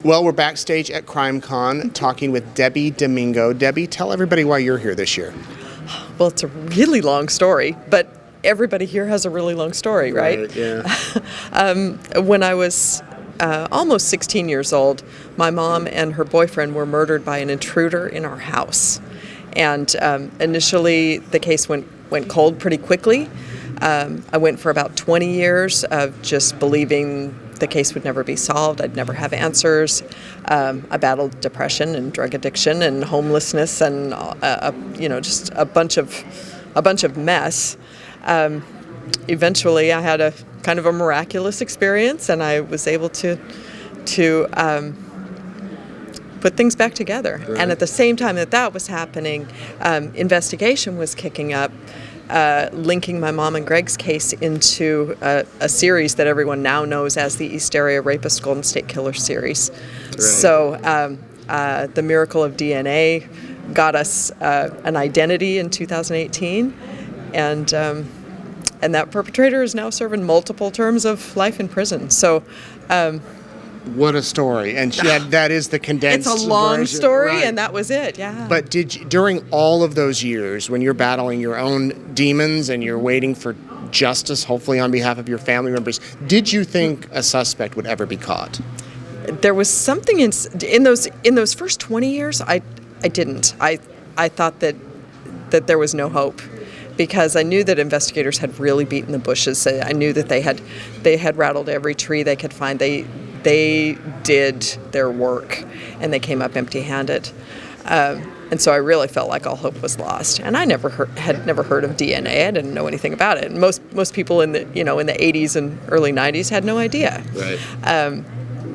Well, we're backstage at CrimeCon talking with Debbi Domingo. Debbi, tell everybody why you're here this year. Well, it's a really long story, but everybody here has a really long story, right? Yeah. When I was almost 16 years old, my mom and her boyfriend were murdered by an intruder in our house. And initially, the case went cold pretty quickly. I went for about 20 years of just believing the case would never be solved. I'd never have answers. I battled depression and drug addiction and homelessness and just a bunch of mess. Eventually, I had a kind of a miraculous experience, and I was able to put things back together. Right. And at the same time that was happening, investigation was kicking up. Linking my mom and Greg's case into a series that everyone now knows as the East Area Rapist Golden State Killer series. Right. So the miracle of DNA got us an identity in 2018, and that perpetrator is now serving multiple terms of life in prison. So. What a story. And that is the condensed It's a long version. story, Right. and that was it, yeah. But during all of those years, when you're battling your own demons and you're waiting for justice, hopefully on behalf of your family members, did you think a suspect would ever be caught? There was something in those first 20 years. I didn't. I thought that there was no hope, because I knew that investigators had really beaten the bushes. I knew that they had rattled every tree they could find. They did their work, and they came up empty-handed. And so I really felt like all hope was lost. And I had never heard of DNA. I didn't know anything about it. And most people in the 80s and early 90s had no idea. Right.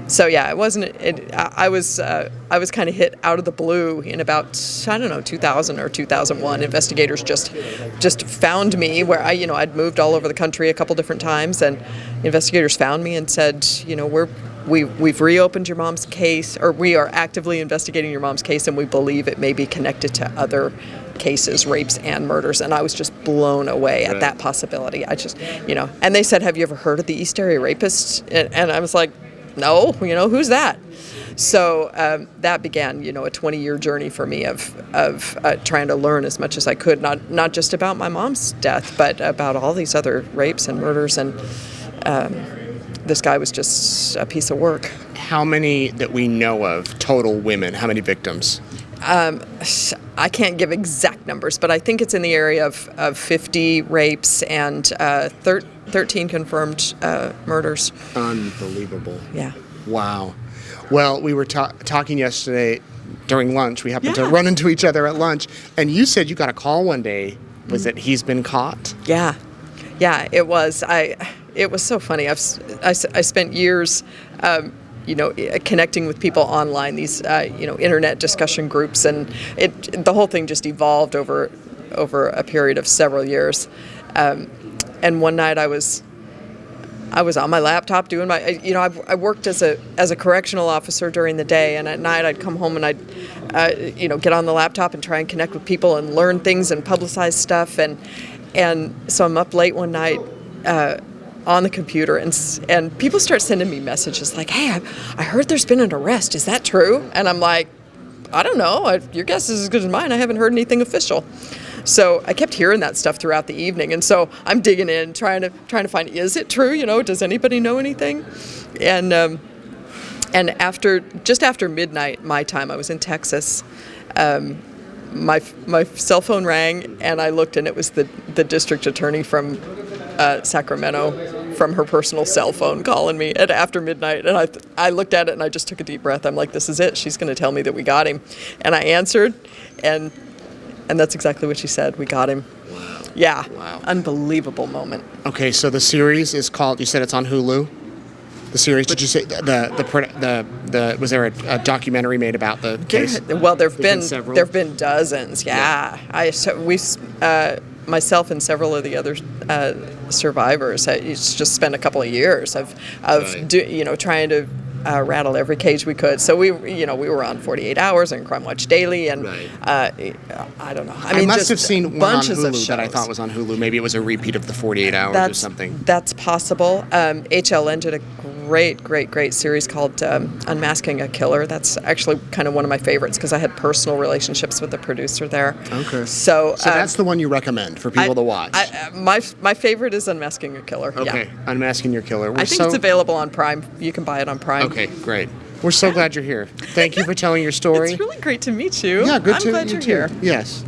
So yeah, it wasn't. I was kind of hit out of the blue in about 2000 or 2001. Investigators just found me where I'd moved all over the country a couple different times, and investigators found me and said, we've reopened your mom's case, or we are actively investigating your mom's case, and we believe it may be connected to other cases, rapes and murders. And I was just blown away at that possibility. I just, and they said, have you ever heard of the East Area Rapists? And I was like, no, who's that? So that began, a 20-year journey for me of trying to learn as much as I could, not just about my mom's death, but about all these other rapes and murders. And this guy was just a piece of work. How many that we know of total women? How many victims? I can't give exact numbers, but I think it's in the area of 50 rapes and 13 confirmed murders. Unbelievable. Yeah. Wow. Well, we were talking yesterday during lunch. We happened to run into each other at lunch, and you said you got a call one day. Was it he's been caught? Yeah, it was. It was so funny. I spent years, connecting with people online, these, internet discussion groups, and the whole thing just evolved over a period of several years. And one night I was on my laptop doing I worked as a correctional officer during the day, and at night I'd come home and I'd get on the laptop and try and connect with people and learn things and publicize stuff, and so I'm up late one night on the computer, and people start sending me messages like, hey, I heard there's been an arrest. Is that true? And I'm like, I don't know. Your guess is as good as mine. I haven't heard anything official. So I kept hearing that stuff throughout the evening, and so I'm digging in, trying to find, is it true? Does anybody know anything? And just after midnight my time, I was in Texas. My cell phone rang, and I looked, and it was the district attorney from Sacramento, from her personal cell phone, calling me at after midnight. And I looked at it, and I just took a deep breath. I'm like, this is it. She's going to tell me that we got him. And I answered, and that's exactly what she said. We got him. Wow. Yeah. Wow. Unbelievable moment. Okay, so the series is called, you said it's on Hulu? The series, did you say, was there a documentary made about the case? Well, there've several? been dozens, yeah. Myself and several of the other survivors, it's just spent a couple of years of Right. trying to rattle every cage we could. So we were on 48 Hours and Crime Watch Daily, and Right. I don't know. I must have seen one on bunches of Hulu shows that I thought was on Hulu. Maybe it was a repeat of the 48 Hours or something. That's possible. HLN did a great series called Unmasking a Killer. That's actually kind of one of my favorites because I had personal relationships with the producer there. Okay. So that's the one you recommend for people to watch. My favorite is Unmasking a Killer. Okay, Yeah. Unmasking Your Killer. I think it's available on Prime. You can buy it on Prime. Okay, great. We're so glad you're here. Thank you for telling your story. It's really great to meet you. Yeah, good I'm to glad you you're too. here. Yes.